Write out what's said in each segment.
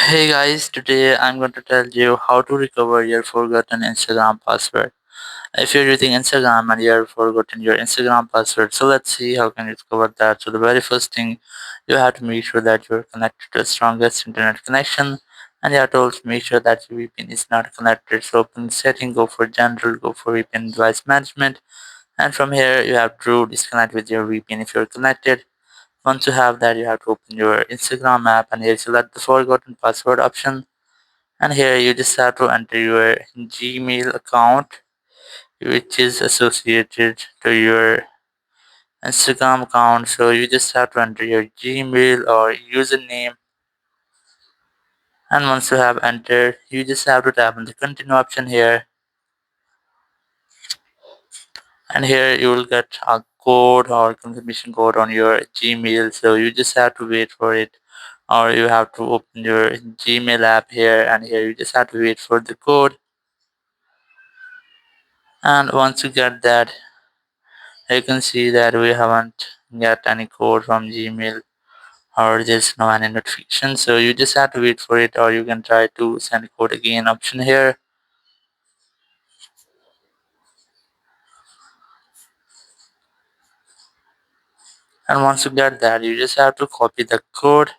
Hey guys, today I'm going to tell you how to recover your forgotten Instagram password. If you're using Instagram and you've forgotten your Instagram password, so let's see how can you recover that. So the very first thing, you have to make sure that you're connected to the strongest internet connection, and you have to also make sure that your VPN is not connected. So open setting, go for general, go for VPN device management, and from here you have to disconnect with your VPN if you're connected. Once you have that, you have to open your Instagram app and here select the forgotten password option. And here you just have to enter your Gmail account which is associated to your Instagram account. So you just have to enter your Gmail or username. And once you have entered, you just have to tap on the continue option here. And here you will get a code or confirmation code on your Gmail. So you just have to wait for it, or you have to open your Gmail app here, and here you just have to wait for the code. And once you get that, you can see that we haven't got any code from Gmail, or there's no any notification. So you just have to wait for it, or you can try to send code again option here. And once you get that, you just have to copy the code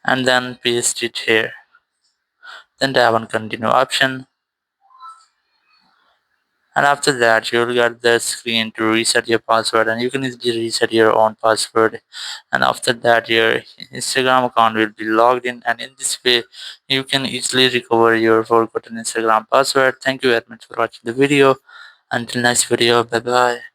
and then paste it here. Then tap on continue option. And after that, you'll get the screen to reset your password, and you can easily reset your own password. And after that, your Instagram account will be logged in, and in this way, you can easily recover your forgotten Instagram password. Thank you very much for watching the video. Until next video, bye bye.